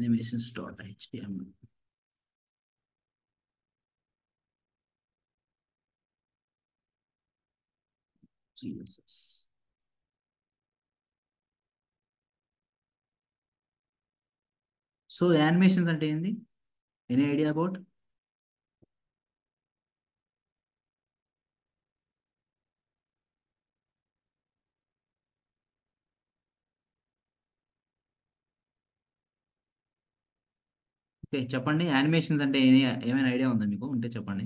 animations.html. CSS. So animations అంటే ఏంది? Any idea about? Okay, చెప్పండి. యానిమేషన్స్ అంటే ఏమైనా ఐడియా ఉందా మీకు? ఉంటే చెప్పండి.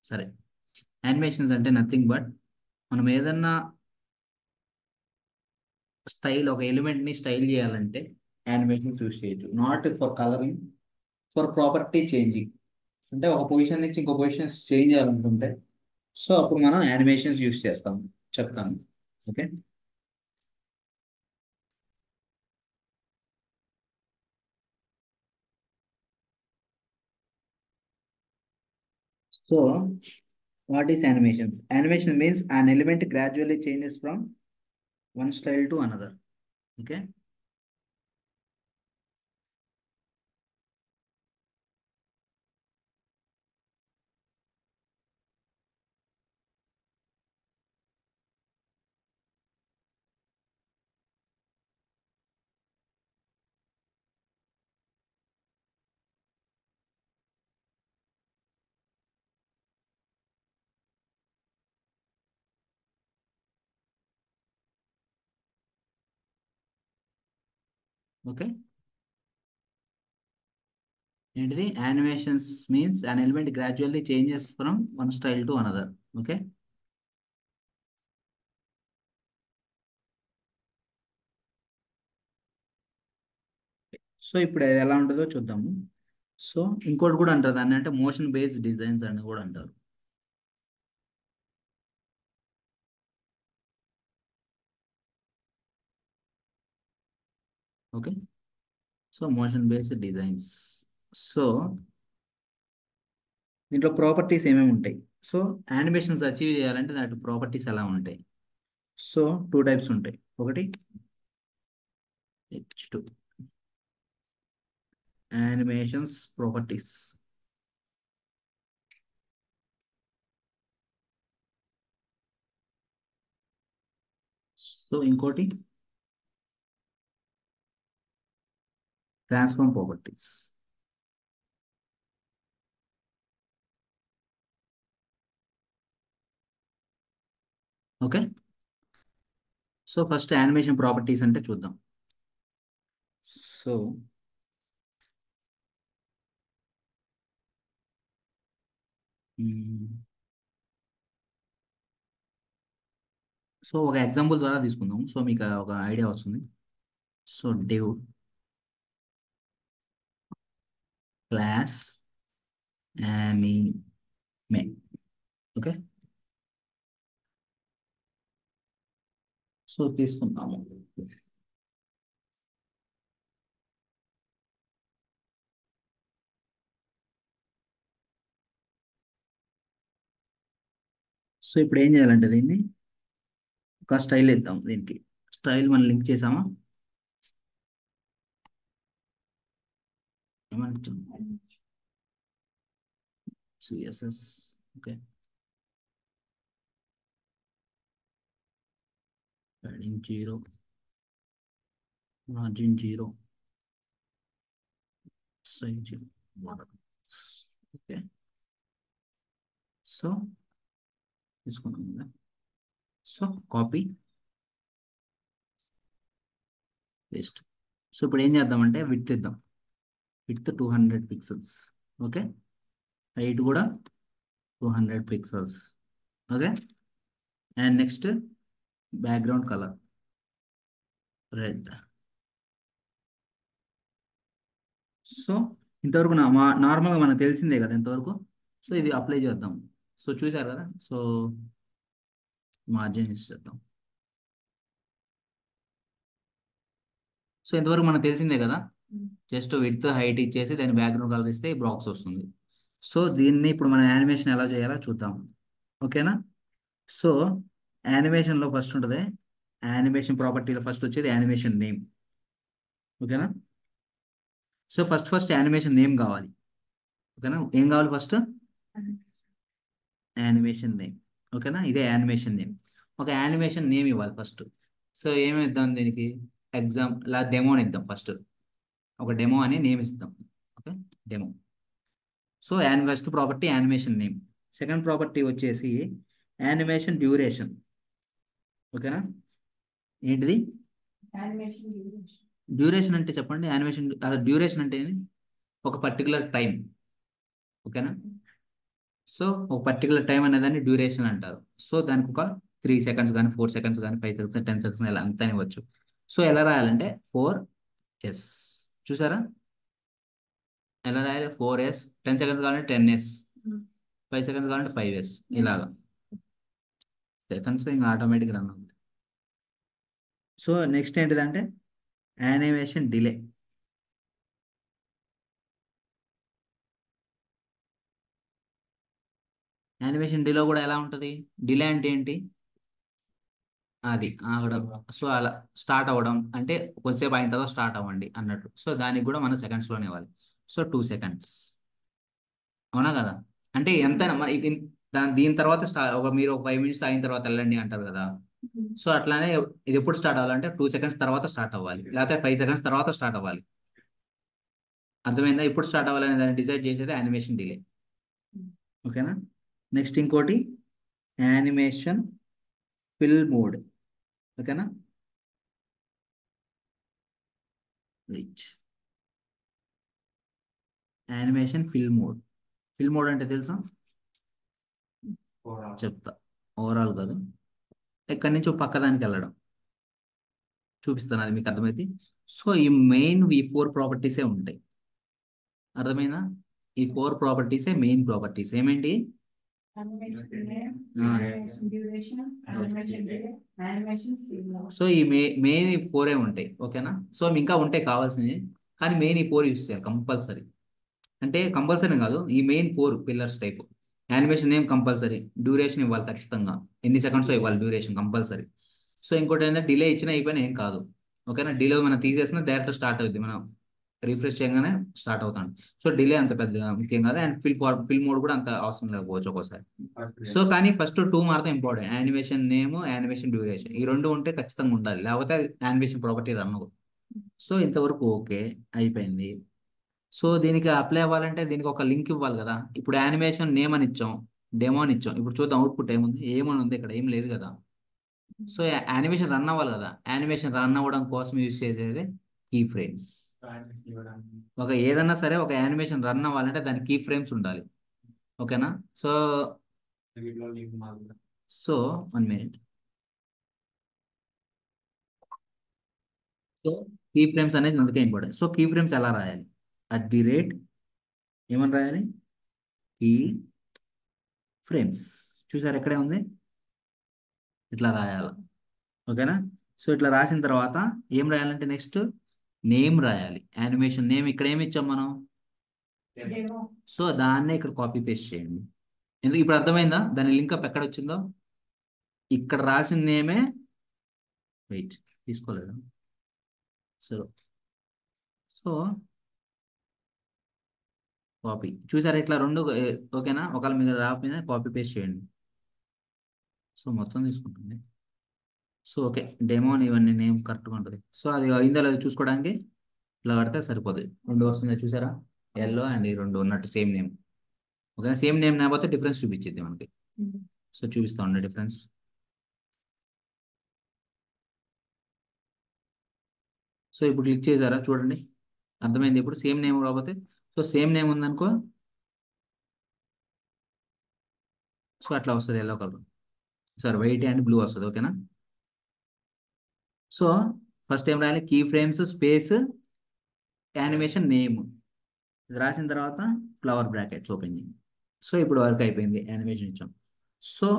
సరే, యానిమేషన్స్ అంటే నథింగ్ బట్ మనం ఏదన్నా స్టైల్, ఒక ఎలిమెంట్ ని స్టైల్ చేయాలంటే యానిమేషన్స్ యూస్ చేయొచ్చు. Not for colouring, for property changing. అంటే ఒక పొజిషన్ నుంచి ఇంకో పొజిషన్ చేంజ్ చేయాలనుకుంటే సో అప్పుడు మనం యానిమేషన్స్ యూస్ చేస్తాం. చెప్తాను. Okay, so what is animations? Animation means an element gradually changes from one style to another. Okay, okay. ఏంటిది? Animations means an element gradually changes from one style to another. Okay, so ఇప్పుడు అది ఎలా ఉంటుందో చూద్దాము. So ఇంకోటి కూడా అంటారు దాన్ని, అంటే మోషన్ బేస్డ్ డిజైన్స్ అని కూడా అంటారు. Okay, so motion based designs. So దీంట్లో ప్రాపర్టీస్ ఏమేమి ఉంటాయి? సో యానిమేషన్స్ అచీవ్ చేయాలంటే దాంట్లో ప్రాపర్టీస్ ఎలా ఉంటాయి? సో టూ టైప్స్ ఉంటాయి. ఒకటి H2 యానిమేషన్స్ ప్రాపర్టీస్. సో ఇంకోటి transform properties. Okay, so first animation properties అంటే చూద్దాం. సో సో ఒక ఎగ్జాంపుల్ ద్వారా తీసుకుందాం, సో మీకు ఒక ఐడియా వస్తుంది. So div class anime. Okay, so తీసుకుందాము. సో ఇప్పుడు ఏం చేయాలంటే దీన్ని ఒక స్టైల్ ఇద్దాం. దీనికి స్టైల్ మనం లింక్ చేసామా? ఏమంటాం? CSS. Okay, padding 0, margin 0, size 0. Okay, so తీసుకున్నాం కదా. So copy paste. సో ఇప్పుడు ఏం చేద్దామంటే విడ్త్ ఇద్దాం. Width 200 pixels. ఓకే, హైట్ కూడా 200 pixels. Okay, and next background colour red. So ఇంతవరకు నార్మల్గా మనకు తెలిసిందే కదా ఇంతవరకు. సో ఇది అప్లై చేద్దాం. సో చూసారు కదా. సో మార్జిన్ ఇచ్చేద్దాం. సో ఇంతవరకు మనకు తెలిసిందే కదా. జస్ట్ విడ్త్ హైట్ ఇచ్చేసి దాని బ్యాక్గ్రౌండ్ కలర్ ఇస్తే బాక్స్ వస్తుంది. సో దీన్ని ఇప్పుడు మనం యానిమేషన్ ఎలా చేయాలో చూద్దాం. ఓకేనా? సో యానిమేషన్లో ఫస్ట్ ఉంటుంది, యానిమేషన్ ప్రాపర్టీలో ఫస్ట్ వచ్చేది యానిమేషన్ నేమ్. ఓకేనా? సో ఫస్ట్ యానిమేషన్ నేమ్ కావాలి. ఓకేనా? ఏం కావాలి ఫస్ట్? Animation name. ఓకేనా? ఇదే యానిమేషన్ నేమ్. ఒక యానిమేషన్ నేమ్ ఇవ్వాలి ఫస్ట్. సో ఏమి ఇద్దాం దీనికి? ఎగ్జామ్ లా డెమో అని ఇద్దాం ఫస్ట్. ఒక డెమో అని నేమ్ ఇస్తాం. Okay, demo. So first property animation name. Second property వచ్చేసి యానిమేషన్ డ్యూరేషన్. ఓకేనా? ఏంటిది డ్యూరేషన్ అంటే? చెప్పండి. యానిమేషన్ డ్యూరేషన్ అంటే ఏంది? ఒక పర్టికులర్ టైం. ఓకేనా? సో ఒక పర్టికులర్ టైం అనేదాన్ని డ్యూరేషన్ అంటారు. సో దానికి ఒక 3 సెకండ్స్ కానీ 4 సెకండ్స్ కానీ 5 సెకండ్స్ 10 సెకండ్స్ ఎలా అంత ఇవ్వచ్చు. సో ఎలా రాయాలంటే 4s. చూసారా ఎలా రాయాలి? 4s. 10 సెకండ్స్ కావాలంటే 10s, 5 సెకండ్స్ కావాలంటే 5s. ఇలాగా సెకండ్స్ ఇంకా ఆటోమేటిక్ రన్ అవుతుంది. సో నెక్స్ట్ ఏంటిదంటే యానిమేషన్ డిలే. యానిమేషన్ డిలే కూడా ఎలా ఉంటుంది? డిలే అంటే ఏంటి? అది ఆగడం. సో అలా స్టార్ట్ అవ్వడం అంటే కొద్దిసేపు అయిన తర్వాత స్టార్ట్ అవ్వండి అన్నట్టు. సో దానికి కూడా మనం సెకండ్స్లోనే ఇవ్వాలి. So 2 seconds. అవునా కదా? అంటే ఎంత దీని తర్వాత ఒక మీరు ఒక 5 మినిట్స్ అయిన తర్వాత వెళ్ళండి అంటారు కదా. సో అట్లానే ఇది ఎప్పుడు స్టార్ట్ అవ్వాలంటే 2 సెకండ్స్ తర్వాత స్టార్ట్ అవ్వాలి, లేకపోతే 5 సెకండ్స్ తర్వాత స్టార్ట్ అవ్వాలి. అర్థమైందా? ఎప్పుడు స్టార్ట్ అవ్వాలని దాన్ని డిసైడ్ చేసేది యానిమేషన్ డిలే. ఓకేనా? నెక్స్ట్ ఇంకోటి యానిమేషన్ ఫిల్ మోడ్. ఓకేనా? Right. Animation fill mode. Fill mode అంటే తెలుసా? చెప్తా. ఓవరాల్ కాదు, ఎక్కడి నుంచి పక్కదానికి వెళ్ళడం చూపిస్తాను, అది మీకు అర్థమైంది. సో ఈ మెయిన్ ఈ 4 ప్రాపర్టీసే ఉంటాయి. అర్థమైందా? ఈ 4 ప్రాపర్టీసే మెయిన్ ప్రాపర్టీస్. ఏమేంటి? సో ఈ మెయిన్ ఈ 4 ఉంటాయి. ఓకేనా? సో ఇంకా ఉంటాయి కావాల్సినవి, కానీ మెయిన్ ఈ 4 యూస్ చేయాలి కంపల్సరీ. అంటే కంపల్సరీ కాదు, ఈ main 4 pillars type. Animation name compulsory, duration ఇవ్వాలి ఖచ్చితంగా, ఎన్ని సెకండ్స్ ఇవ్వాలి డ్యూరేషన్ కంపల్సరీ. సో ఇంకోటి ఏంటంటే డిలే ఇచ్చినా అయిపోయినా ఏం కాదు. ఓకేనా? డిలే మనం తీసేసినా డైరెక్ట్ స్టార్ట్ అవుద్ది, మనం రిఫ్రెష్ చేయగానే స్టార్ట్ అవుతాం. సో డిలే అంత పెద్దగా ముఖ్యం కాదు, అండ్ ఫిల్ మోడ్ కూడా అంత అవసరం లేకపోవచ్చు ఒక్కోసారి. సో కానీ ఫస్ట్ 2 మాత్రం important, animation name, animation duration. ఈ రెండు ఉంటే ఖచ్చితంగా ఉండాలి, లేకపోతే యానిమేషన్ ప్రాపర్టీ రన్ అవ్వదు. సో ఇంతవరకు ఓకే, అయిపోయింది. సో దీనికి అప్లై అవ్వాలంటే దీనికి ఒక లింక్ ఇవ్వాలి కదా. ఇప్పుడు యానిమేషన్ నేమ్ అని ఇచ్చాం, డెమో అని ఇచ్చాం. ఇప్పుడు చూద్దాం అవుట్పుట్ ఏముంది. ఏమని ఉంది ఇక్కడ? ఏం లేదు కదా. సో యానిమేషన్ రన్ అవ్వాలి కదా. యానిమేషన్ రన్ అవ్వడం కోసం యూజ్ చేసేది కీ ఫ్రేమ్స్. ఒక ఏదన్నా సరే ఒక యానిమేషన్ రన్ అవ్వాలంటే దాని కీ ఫ్రేమ్స్ ఉండాలి. ఓకేనా? So so 1 minute. So key frames అనేది అందుకే ఇంపార్టెంట్. సో కీ ఫ్రేమ్స్ ఎలా రాయాలి? @ ఏమని రాయాలి? Key frames. చూసారు ఎక్కడే ఉంది? ఇట్లా రాయాలి. ఓకేనా? సో ఇట్లా రాసిన తర్వాత ఏం రాయాలంటే నెక్స్ట్ నేమ్ రాయాలి. యానిమేషన్ నేమ్ ఇక్కడ ఏమి ఇచ్చాం మనం? సో దాన్నే ఇక్కడ కాపీ పేస్ట్ చేయండి. ఎందుకు ఇప్పుడు అర్థమైందా దాని లింక్ అప్ ఎక్కడ వచ్చిందో? ఇక్కడ రాసిన నేమే. వెయిట్, తీసుకోలేదు. So so copy. చూసారా ఇట్లా రెండు ఓకేనా? ఒకవేళ మీరు రాకపోయినా కాపీ పేస్ట్ చేయండి. సో మొత్తం తీసుకుంటుంది. సో ఓకే, డెమో ఇవన్నీ నేమ్ కరెక్ట్గా ఉంటుంది. సో అది అయిందో లేదో చూసుకోవడానికి ఇట్లా కడితే సరిపోతుంది. రెండు వస్తుంది చూసారా, ఎల్లో అండ్ ఈ రెండు ఉన్నట్టు same name. Okay, same name లేకపోతే డిఫరెన్స్ చూపించింది మనకి. సో చూపిస్తా ఉండే డిఫరెన్స్. సో ఇప్పుడు క్లిక్ చేశారా? చూడండి అర్థమైంది. ఇప్పుడు సేమ్ నేమ్ రాకపోతే, సో సేమ్ నేమ్ ఉందనుకో, సో అట్లా వస్తుంది yellow colour. Sir white and blue వస్తుంది. ఓకేనా? సో ఫస్ట్ ఏం రాయాలి? Key frames space animation name. ఇది రాసిన తర్వాత ఫ్లవర్ బ్రాకెట్స్ ఓపెన్ చేయండి. సో ఇప్పుడు వర్క్ అయిపోయింది, యానిమేషన్ ఇచ్చాం. సో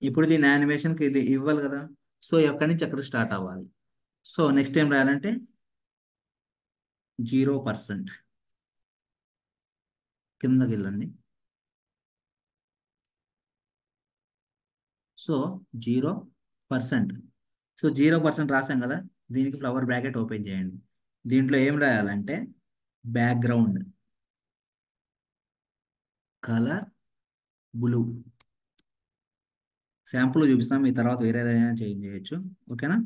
ఇప్పుడు దీని యానిమేషన్కి ఇది ఇవ్వాలి కదా. సో ఎక్కడి నుంచి ఎక్కడ స్టార్ట్ అవ్వాలి? సో నెక్స్ట్ ఏం రాయాలంటే 0%. కిందకి వెళ్ళండి. సో 0%. సో 0% రాసాం కదా, దీనికి ఫ్లవర్ బ్రాకెట్ ఓపెన్ చేయండి. దీంట్లో ఏం రాయాలంటే బ్యాక్గ్రౌండ్ కలర్ బ్లూ. శాంపుల్ చూపిస్తాం, మీ తర్వాత వేరేదైనా చేంజ్ చేయొచ్చు. ఓకేనా?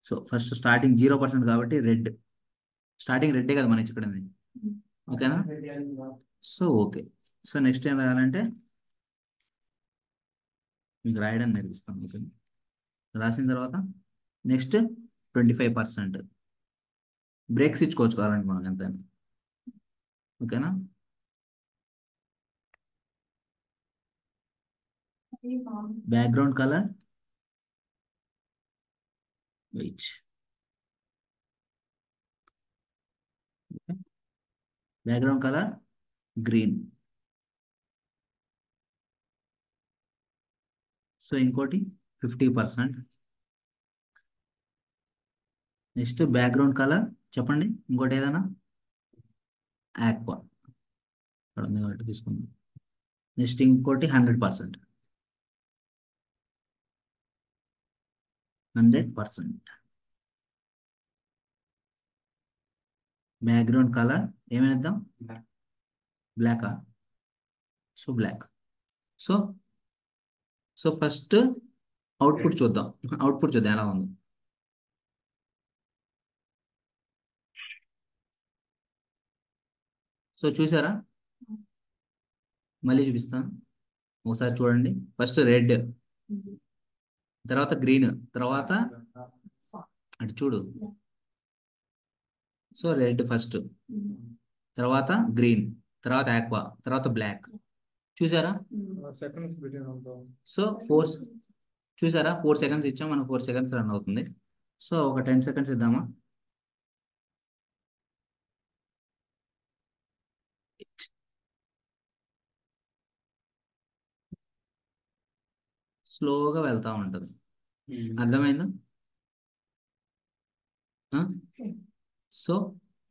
సో ఫస్ట్ స్టార్టింగ్ 0% కాబట్టి రెడ్. స్టార్టింగ్ రెడ్డే కదా మన ఇక్కడ ఉంది. ఓకేనా? So okay. సో నెక్స్ట్ ఏం రాయాలంటే మీకు రాయడం నేర్పిస్తాం. ఓకే, రాసిన తర్వాత నెక్స్ట్ 25%. బ్రేక్స్ ఇచ్చుకోవచ్చు కావాలంటే మనం ఎంత. ఓకేనా? Background colour white. Background colour green. So ఇంకోటి 50%. నెక్స్ట్ బ్యాక్గ్రౌండ్ కలర్ చెప్పండి ఇంకోటి ఏదైనా. ఆక్వా ఇక్కడ ఉంది కాబట్టి తీసుకుందాం. నెక్స్ట్ ఇంకోటి 100%. 100%. బ్యాక్గ్రౌండ్ కలర్ ఏమేద్దాం? బ్లాకా. So black. So so first output చూద్దాం. అవుట్పుట్ చూద్దాం ఎలా ఉందో. సో చూసారా? మళ్ళీ చూపిస్తాను, ఒకసారి చూడండి. ఫస్ట్ రెడ్, తర్వాత గ్రీన్, తర్వాత అటు చూడు. సో రెడ్ ఫస్ట్, తర్వాత గ్రీన్, తర్వాత ఆక్వా, తర్వాత బ్లాక్. చూసారా? సో చూసారా 4 సెకండ్స్ ఇచ్చాం మనం, 4 సెకండ్స్ రన్ అవుతుంది. సో ఒక 10 సెకండ్స్ ఇద్దామా? స్లోగా వెళ్తా ఉంటుంది. అర్థమైందా? సో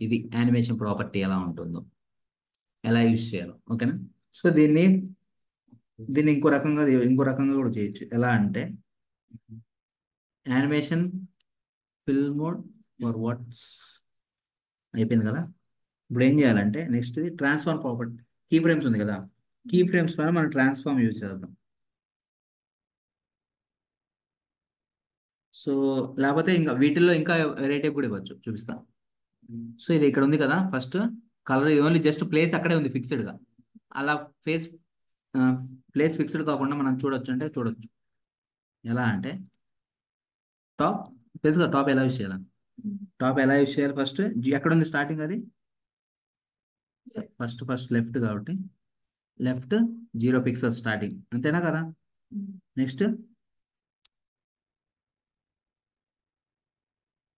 ఇది యానిమేషన్ ప్రాపర్టీ ఎలా ఉంటుందో, ఎలా యూజ్ చేయాలో. ఓకేనా? సో దీన్ని ఇంకో రకంగా కూడా చేయొచ్చు. ఎలా అంటే animation fill mode for what's అయిపోయింది కదా. ఇప్పుడు ఏం చేయాలంటే నెక్స్ట్ ఇది ట్రాన్స్ఫార్మ్ ప్రాపర్టీ. కీ ఫ్రేమ్స్ ఉంది కదా, కీ ఫ్రేమ్స్ ద్వారా మనం ట్రాన్స్ఫార్మ్ యూజ్ చేద్దాం. సో లేకపోతే ఇంకా వీటిల్లో ఇంకా వెరైటీ కూడా ఇవ్వచ్చు, చూపిస్తా. సో ఇది ఇక్కడ ఉంది కదా, first colour only just place అక్కడే ఉంది ఫిక్స్డ్ గా. అలా ఫేస్ ప్లేస్ ఫిక్స్డ్ కాకుండా మనం చూడొచ్చు అంటే చూడొచ్చు. ఎలా అంటే టాప్ తెలుసు కదా, టాప్ ఎలా యూజ్ చేయాలి. టాప్ ఎలా యూజ్ చేయాలి? ఫస్ట్ ఎక్కడ ఉంది స్టార్టింగ్ అది? ఫస్ట్ లెఫ్ట్ కాబట్టి లెఫ్ట్ 0 పిక్సెల్స్ స్టార్టింగ్, అంతేనా కదా? నెక్స్ట్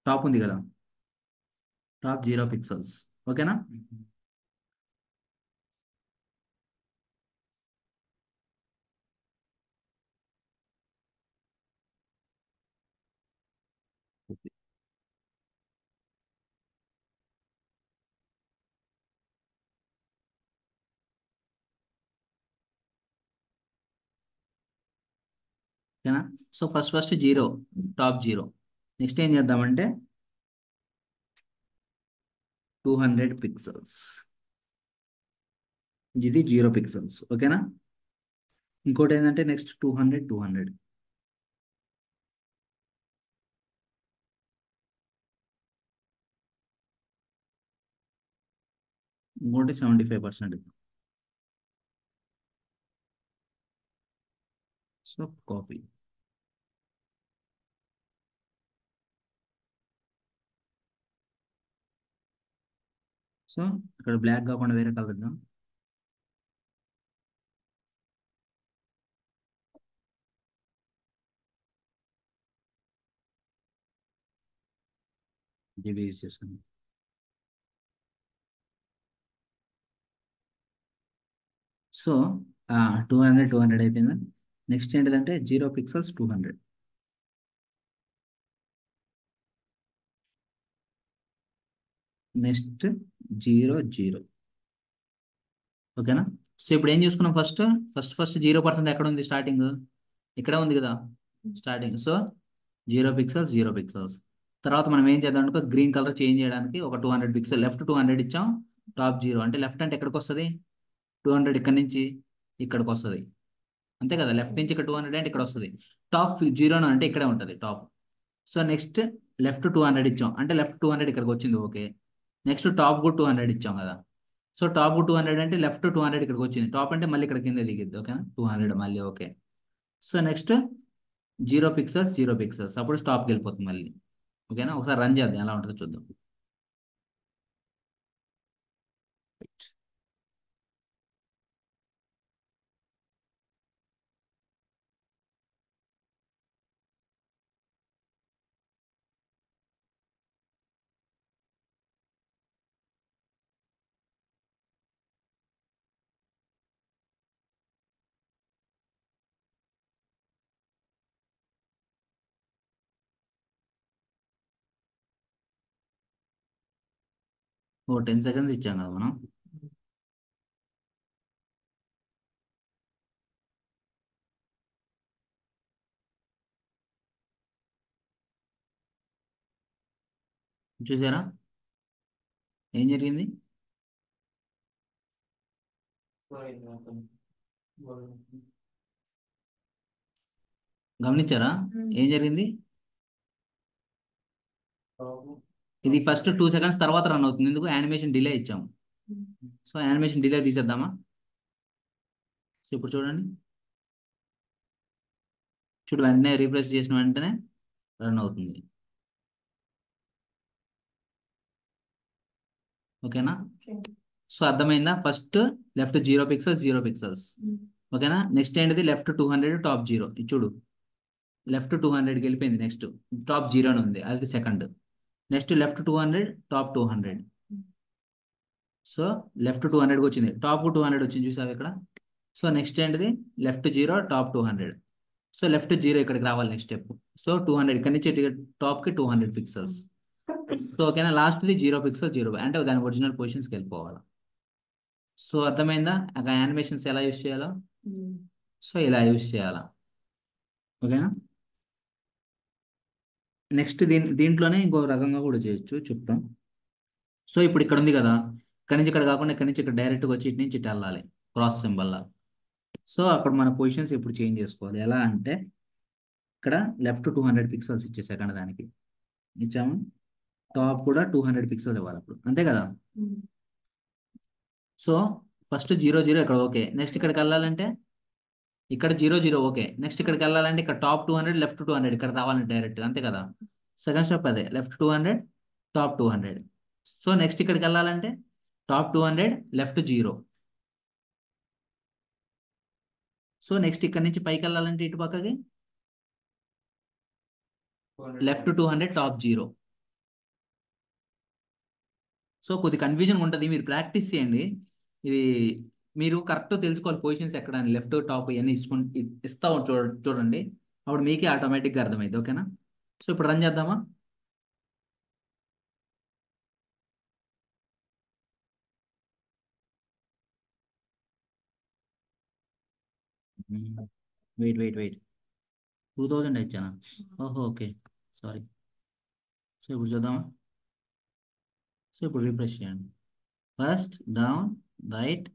టాప్ ఉంది కదా, టాప్ 0 పిక్సెల్స్. ఓకేనా? ఓకేనా? So first 0, top 0. నెక్స్ట్ ఏం చేద్దామంటే 200 పిక్సెల్స్. ఇది 0 పిక్సెల్స్. ఓకేనా? ఇంకోటి ఏంటంటే నెక్స్ట్ 200. ఇంకోటి 75%. So copy. సో ఇక్కడ బ్లాక్ కాకుండా వేరే కలర్ ఇద్దాం. ఇది యూజ్ చేస్తాను. సో 200 అయిపోయిందా? నెక్స్ట్ ఏంటిదంటే 0 పిక్సెల్స్ 200. నెక్స్ట్ 0 0. ఓకేనా? సో ఇప్పుడు ఏం చూసుకున్నాం? ఫస్ట్ 0% ఎక్కడ ఉంది? స్టార్టింగ్ ఇక్కడే ఉంది కదా స్టార్టింగ్. So 0 pixels 0 pixels. తర్వాత మనం ఏం చేద్దాం అనుకో, గ్రీన్ కలర్ చేంజ్ చేయడానికి ఒక 200 పిక్సెల్ లెఫ్ట్ 200 ఇచ్చాం. టాప్ 0 అంటే లెఫ్ట్ అంటే ఎక్కడికి వస్తుంది? 200 ఇక్కడ నుంచి ఇక్కడికి వస్తుంది. అంతే కదా? లెఫ్ట్ నుంచి ఇక్కడ 200 అంటే ఇక్కడ వస్తుంది. టాప్ 0 అంటే ఇక్కడే ఉంటుంది టాప్. సో నెక్స్ట్ లెఫ్ట్ 200 ఇచ్చాం అంటే లెఫ్ట్ 200 ఇక్కడికి వచ్చింది. ఓకే. నెక్స్ట్ టాప్ కూడా 200 ఇచ్చాం కదా. సో టాప్ 200 అంటే లెఫ్ట్ 200 ఇక్కడికి వచ్చింది. టాప్ అంటే మళ్ళీ ఇక్కడ కింద దిగిద్ది. ఓకేనా? 200 మళ్ళీ. ఓకే. సో నెక్స్ట్ 0 పిక్సెల్స్ అప్పుడు స్టాప్కి వెళ్ళిపోతుంది మళ్ళీ. ఓకేనా? ఒకసారి రన్ చేద్దాం ఎలా ఉంటుందో చూద్దాం. ఓ 10 సెకండ్స్ ఇచ్చాం కదా మనం. చూసారా ఏం జరిగింది? గమనించారా ఏం జరిగింది? ఇది ఫస్ట్ 2 సెకండ్స్ తర్వాత రన్ అవుతుంది. ఎందుకు? యానిమేషన్ డిలే ఇచ్చాము. సో యానిమేషన్ డిలే తీసేద్దామా? సో ఇప్పుడు చూడండి. చూడు, వెంటనే రీఫ్రెష్ చేసిన వెంటనే రన్ అవుతుంది. ఓకేనా? సో అర్థమైందా? First left 0 pixels 0 pixels. ఓకేనా? నెక్స్ట్ ఏంటిది? Left 200 top 0. ఇది చూడు, లెఫ్ట్ 200కి వెళ్ళిపోయింది. నెక్స్ట్ టాప్ 0 అని ఉంది, అది second. Next left 200 top 200. So left 200కి వచ్చింది, టాప్ 200 వచ్చింది. చూసావు ఇక్కడ? సో నెక్స్ట్ ఏంటిది? Left 0 top 200. సో లెఫ్ట్ 0 ఇక్కడికి రావాలి నెక్స్ట్ స్టెప్. సో 200 ఇక్కడ నుంచి టాప్కి 200 పిక్సెల్స్. సో ఓకేనా? లాస్ట్ది 0 పిక్సెల్ 0 అంటే దాని ఒరిజినల్ పొజిషన్స్కి వెళ్ళిపోవాలి. సో అర్థమైందా యానిమేషన్స్ ఎలా యూస్ చేయాలో? సో ఇలా యూస్ చేయాలా. ఓకేనా? నెక్స్ట్ దీంట్లోనే ఇంకో రకంగా కూడా చేయొచ్చు, చెప్తాం. సో ఇప్పుడు ఇక్కడ ఉంది కదా, ఇక్కడ నుంచి ఇక్కడ కాకుండా ఇక్కడ నుంచి ఇక్కడ డైరెక్ట్గా వచ్చి ఇటు నుంచి ఇటు వెళ్ళాలి క్రాస్ సింబల్. సో అక్కడ మన పొజిషన్స్ ఇప్పుడు చేంజ్ చేసుకోవాలి. ఎలా అంటే ఇక్కడ లెఫ్ట్ 200 పిక్సెల్స్ ఇచ్చే సెకండ్ దానికి ఇచ్చాము. టాప్ కూడా 200 పిక్సెల్స్ ఇవ్వాలి అప్పుడు, అంతే కదా? సో ఫస్ట్ 0 0 ఇక్కడ ఓకే. నెక్స్ట్ ఇక్కడికి వెళ్ళాలంటే ఇక్కడ 0 0 ఓకే. నెక్స్ట్ ఇక్కడికి వెళ్ళాలంటే ఇక్కడ టాప్ 200 లెఫ్ట్ 200 ఇక్కడ రావాలంటే డైరెక్ట్, అంతే కదా? సెకండ్ స్టెప్ అదే, లెఫ్ట్ 200 టాప్ 200. సో నెక్స్ట్ ఇక్కడికి వెళ్ళాలంటే టాప్ 200 లెఫ్ట్ 0. సో నెక్స్ట్ ఇక్కడ నుంచి పైకి వెళ్ళాలంటే ఇటు పక్కకి లెఫ్ట్ 200 టాప్ 0. సో కొద్ది కన్ఫ్యూజన్ ఉంటుంది, మీరు ప్రాక్టీస్ చేయండి. ఇది మీరు కరెక్ట్ తెలుసుకోవాలి పొజిషన్స్ ఎక్కడ అని. లెఫ్ట్ టాప్ ఇవన్నీ ఇస్తా చూడండి, అప్పుడు మీకే ఆటోమేటిక్గా అర్థమైంది. ఓకేనా? సో ఇప్పుడు రన్ చేద్దామా? వెయిట్ 2000 ఇచ్చానా? ఓహో ఓకే, సారీ. సో ఇప్పుడు చూద్దామా? సో ఇప్పుడు రిఫ్రెష్ చేయండి. ఫస్ట్ డౌన్, రైట్,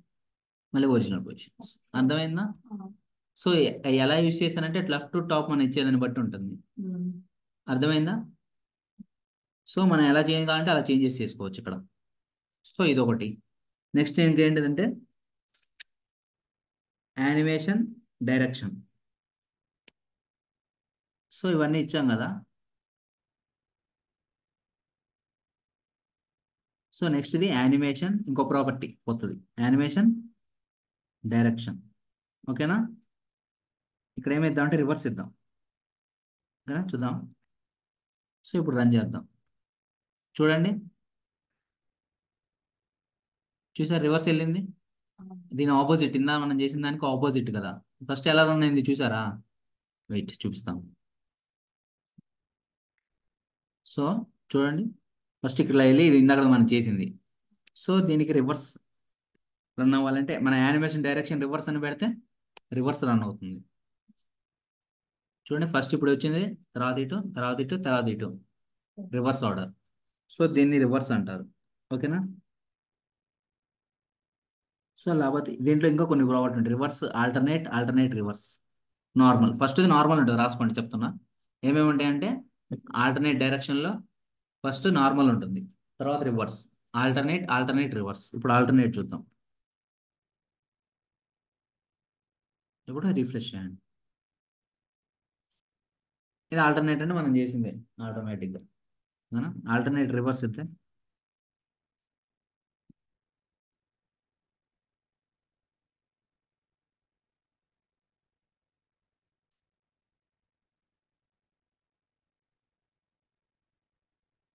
మళ్ళీ ఒరిజినల్ పొజిషన్స్. అర్థమైందా? సో ఎలా యూస్ చేశానంటే లెఫ్ట్ టాప్ మనం ఇచ్చేదాన్ని బట్టి ఉంటుంది. అర్థమైందా? సో మనం ఎలా చేంజ్ కావాలంటే అలా చేంజెస్ చేసుకోవచ్చు ఇక్కడ. సో ఇది ఒకటి. నెక్స్ట్ ఇంకేంటిదంటే యానిమేషన్ డైరెక్షన్. సో ఇవన్నీ ఇచ్చాం కదా. సో నెక్స్ట్ ఇది యానిమేషన్, ఇంకో ప్రాపర్టీ కొత్తది, యానిమేషన్ డైరెక్షన్. ఓకేనా? ఇక్కడ ఏమిద్దాం అంటే రివర్స్ ఇద్దాం. ఓకేనా? చూద్దాం. సో ఇప్పుడు రన్ చేద్దాం. చూడండి, చూసారు రివర్స్ వెళ్ళింది. దీని ఆపోజిట్, ఇందా మనం చేసిన దానికి ఆపోజిట్ కదా. ఫస్ట్ ఎలా రన్ అయింది చూసారా? వెయిట్ చూపిస్తాం. సో చూడండి, ఫస్ట్ ఇక్కడ వెళ్ళి ఇది ఇందాక మనం చేసింది. సో దీనికి రివర్స్ రన్ అవ్వాలంటే మన యానిమేషన్ డైరెక్షన్ రివర్స్ అని పెడితే రివర్స్ రన్ అవుతుంది. చూడండి ఫస్ట్ ఇప్పుడు వచ్చింది, తర్వాత ఇటు, తర్వాత ఇటు, తర్వాత ఇటు, రివర్స్ ఆర్డర్. సో దీన్ని రివర్స్ అంటారు. ఓకేనా. సో లేకపోతే దీంట్లో ఇంకా కొన్ని ప్రాపర్టీ ఉంటాయి. Reverse, alternate, alternate reverse, normal. First normal ఉంటుంది, రాసుకోండి చెప్తున్నా. ఏమేమి ఉంటాయంటే ఆల్టర్నేట్ డైరెక్షన్లో ఫస్ట్ నార్మల్ ఉంటుంది, తర్వాత రివర్స్, ఆల్టర్నేట్, ఆల్టర్నేట్ రివర్స్. ఇప్పుడు ఆల్టర్నేట్ చూద్దాం. ఇప్పుడు రిఫ్రెష్ చేయండి. ఇది ఆల్టర్నేట్ అంటే మనం చేసిందే ఆటోమేటిక్గా. ఆల్టర్నేట్ రివర్స్ అయితే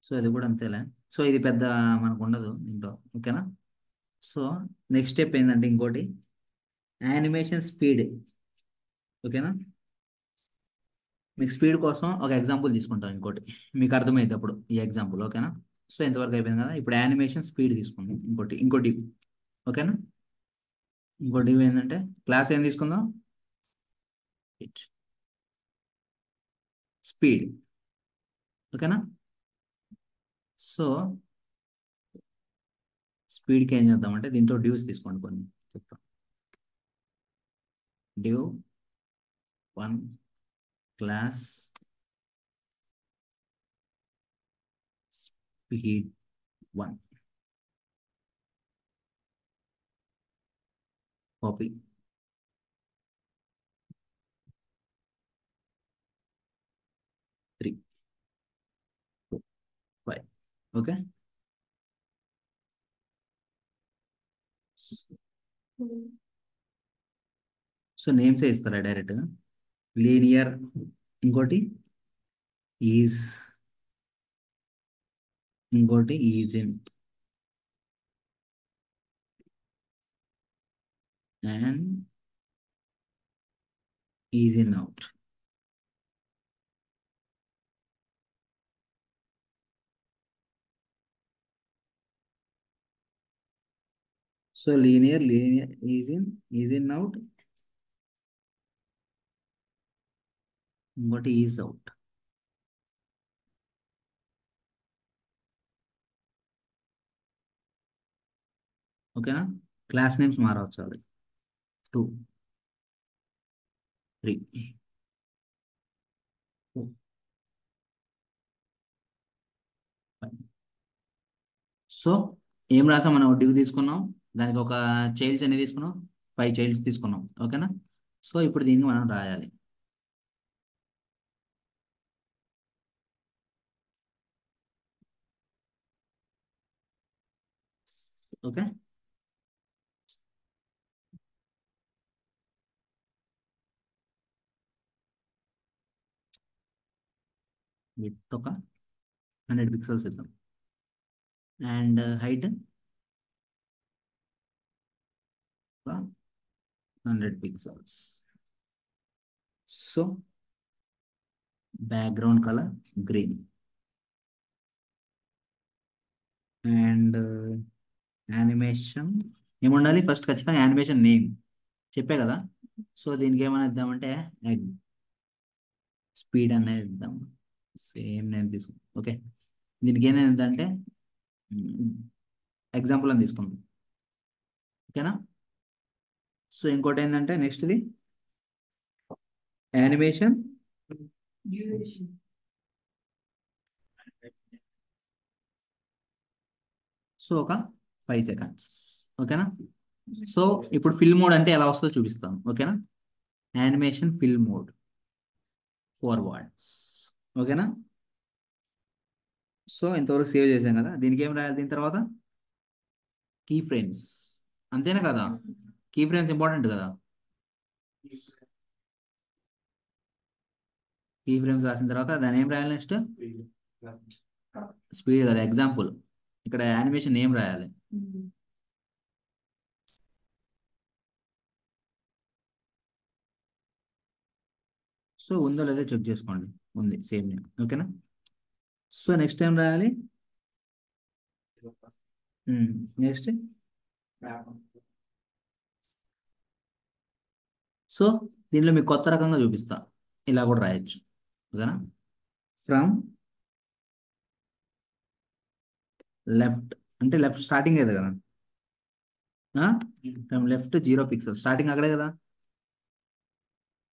సో ఇది కూడా అంతేలే. సో ఇది పెద్ద మనకు ఉండదు దీంట్లో. ఓకేనా. సో నెక్స్ట్ స్టెప్ ఏంటంటే ఇంకోటి యానిమేషన్ స్పీడ్. ఓకేనా. మీకు స్పీడ్ కోసం ఒక ఎగ్జాంపుల్ తీసుకుంటాం ఇంకోటి, మీకు అర్థమైంది అప్పుడు ఈ ఎగ్జాంపుల్. ఓకేనా. సో ఇంతవరకు అయిపోయింది కదా. ఇప్పుడు యానిమేషన్ స్పీడ్ తీసుకుందాం. ఇంకోటి. ఓకేనా. ఇంకోటి ఏంటంటే క్లాస్ ఏం తీసుకుందాం, స్పీడ్. ఓకేనా. సో స్పీడ్కి ఏం చేద్దామంటే దీంట్లో డ్యూస్ తీసుకోండి కొన్ని చెప్తాం. Div one class speed one, copy, 3, 4, 5. Okay. So నేమ్సే ఇస్తారా డైరెక్ట్గా. లీనియర్, ఇంకోటి ఈజ్, ఇంకోటి ease in and ease in out. So linear ease in out, ఇంకోటి ఈజ్ అవుట్. ఓకేనా. క్లాస్ నేమ్స్ మారవచ్చు అవి. 2, 3, 4, 5. సో ఏం రాసాం మనం, డ్యూ తీసుకున్నాం, దానికి ఒక చైల్డ్స్ అనేది తీసుకున్నాం, 5 చైల్డ్స్ తీసుకున్నాం. ఓకేనా. సో ఇప్పుడు దీన్ని మనం రాయాలి. ఓకే. విత్ ఒక 100 పిక్సెల్స్ ఇద్దాం and height 100 pixels. So background colour green and animation ఏముండాలి, ఫస్ట్ ఖచ్చితంగా యానిమేషన్ నేమ్ చెప్పే కదా. సో దీనికి ఏమైనా ఇద్దామంటే స్పీడ్ అనేది ఇద్దాం, సేమ్ నేమ్ తీసుకుందాం. ఓకే. దీనికి ఏమైనా ఇద్దామంటే ఎగ్జాంపుల్ అని తీసుకుందాం. ఓకేనా. సో ఇంకోటి ఏంటంటే నెక్స్ట్ది యానిమేషన్ సో ఒక 5 సెకండ్స్. ఓకేనా. సో ఇప్పుడు ఫిల్ మోడ్ అంటే ఎలా వస్తుందో చూపిస్తాను. ఓకేనా. Animation fill mode forwards. ఓకేనా. సో ఇంతవరకు సేవ్ చేసాం కదా. దీనికి ఏం రాయాలి దీని తర్వాత, కీ ఫ్రేమ్స్. అంతేనా కదా. కీ ఫ్రేమ్స్ ఇంపార్టెంట్ కదా. కీ ఫ్రేమ్స్ రాసిన తర్వాత దాని ఏం రాయాలి నెక్స్ట్, స్పీడ్ కదా. ఎగ్జాంపుల్ ఇక్కడ యానిమేషన్ ఏం రాయాలి. సో ఉందో లేదో చెక్ చేసుకోండి, ఉంది సేమ్ నేమ్. ఓకేనా. సో నెక్స్ట్ టైం రాయాలి నెక్స్ట్. సో దీనిలో మీకు కొత్త రకంగా చూపిస్తా, ఇలా కూడా రాయొచ్చు. ఓకేనా? ఫ్రమ్ లెఫ్ట్ అంటే లెఫ్ట్ స్టార్టింగ్ కదా కదా. ఫ్రమ్ లెఫ్ట్ 0 పిక్సెల్ స్టార్టింగ్ అక్కడే కదా,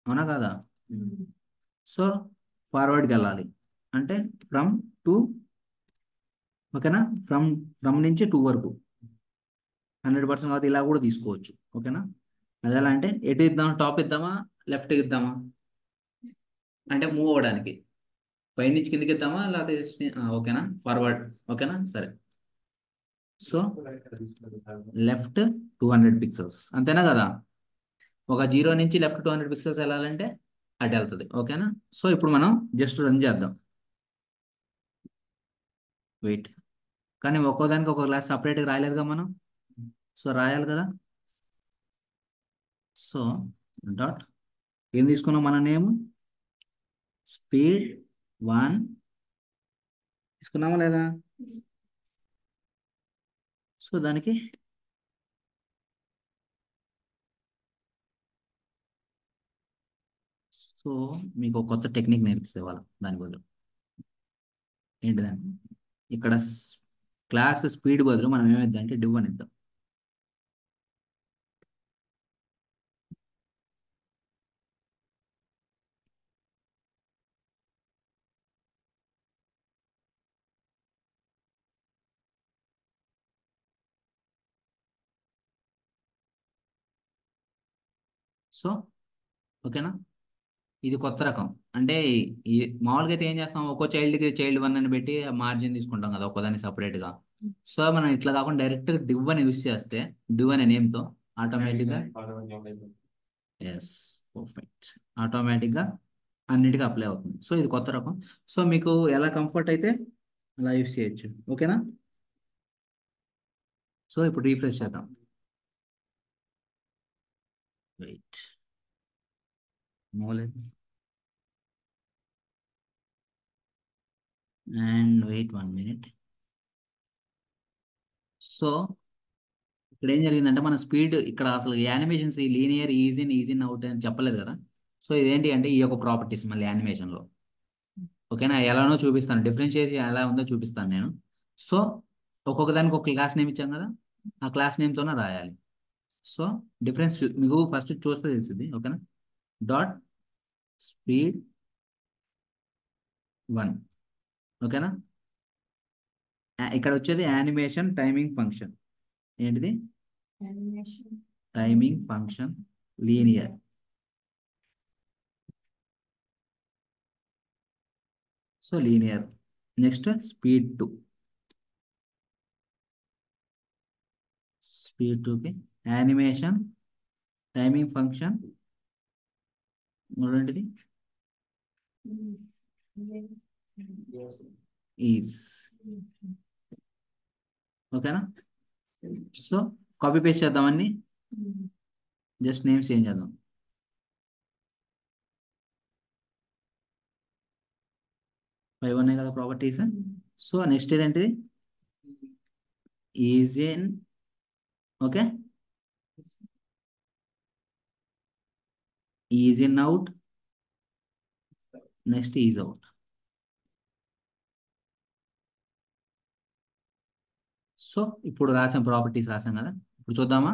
అవునా కాదా? సో ఫార్వర్డ్కి వెళ్ళాలి అంటే ఫ్రమ్ టు, ఓకేనా? ఫ్రమ్ ఫ్రమ్ నుంచి 2 వరకు 100% కాబట్టి ఇలా కూడా తీసుకోవచ్చు. ఓకేనా? అది ఎలా అంటే ఎటు ఇద్దాం, టాప్ ఇద్దామా లెఫ్ట్ ఇద్దామా అంటే మూవ్ అవ్వడానికి, పైనుంచి కిందకి ఇద్దామా లేకపోతే ఓకేనా ఫార్వర్డ్. ఓకేనా సరే. సో లెఫ్ట్ 200 పిక్సెల్స్ అంతేనా కదా. ఒక 0 నుంచి లెఫ్ట్ 200 పిక్సెల్స్ వెళ్ళాలంటే అటు వెళ్తుంది. ఓకేనా? సో ఇప్పుడు మనం జస్ట్ రన్ చేద్దాం. వెయిట్. కానీ ఒక్కోదానికి ఒక క్లాస్ సపరేట్గా రాయలేదుగా మనం. సో రాయాలి కదా. సో డాట్ ఏం తీసుకున్నాం మన నేమ్, speed 1 తీసుకున్నామా లేదా. సో దానికి సో మీకు ఒక కొత్త టెక్నిక్ నేర్పిస్తే వాళ్ళ దాని బదులు ఏంటిదంటే ఇక్కడ క్లాస్ స్పీడ్ బదులు మనం ఏమిద్దాం అంటే డివ్ అని ఇద్దాం. సో ఓకేనా, ఇది కొత్త రకం. అంటే ఈ మామూలుగా అయితే ఏం చేస్తాం, ఒక్కో చైల్డ్కి చైల్డ్ 1 అని పెట్టి మార్జిన్ తీసుకుంటాం కదా ఒక్కోదాన్ని సపరేట్గా. సో మనం ఇట్లా కాకుండా డైరెక్ట్ డివ్ అని యూస్ చేస్తే, డివ్ అనే నేమ్తో ఆటోమేటిక్గా, ఎస్ పర్ఫెక్ట్, ఆటోమేటిక్గా అన్నిటికీ అప్లై అవుతుంది. సో ఇది కొత్త రకం. సో మీకు ఎలా కంఫర్ట్ అయితే అలా యూస్ చేయొచ్చు. ఓకేనా? సో ఇప్పుడు రీఫ్రెష్ చేద్దాం. వెయిట్, మోలేదు, అండ్ వెయిట్ 1 minute. సో ఇక్కడ ఏం జరిగిందంటే మన స్పీడ్ ఇక్కడ అసలు animations linear easy in easy in out అని చెప్పలేదు కదా. సో ఇదేంటి అంటే ఈ యొక్క ప్రాపర్టీస్ మళ్ళీ యానిమేషన్లో. ఓకేనా? ఎలానో చూపిస్తాను, డిఫరెన్షియేషన్ ఎలా ఉందో చూపిస్తాను నేను. సో ఒక్కొక్క దానికి ఒక క్లాస్ నేమ్ ఇచ్చాం కదా, ఆ క్లాస్ నేమ్తోనే రాయాలి. సో డిఫరెన్స్ మీకు ఫస్ట్ చూస్తే తెలిసింది. ఓకేనా? Dot speed 1. ఓకేనా? ఇక్కడ వచ్చేది యానిమేషన్ టైమింగ్ ఫంక్షన్. ఏంటిది? Timing function linear. So linear. Next speed 2కి యానిమేషన్ టైమింగ్ ఫంక్షన్ ఏంటిది, ఈజ్. ఓకేనా? సో కాపీ పేస్ట్ చేద్దామని, జస్ట్ నేమ్స్ చేంజ్ చేద్దాం. ఫైవ్ ఉన్నాయి కదా ప్రాపర్టీస్. సో నెక్స్ట్ ఇదేంటిది, is in. Okay, is in out, next is out. So ఇప్పుడు రాసాం ప్రాపర్టీస్ రాసాం కదా, ఇప్పుడు చూద్దామా.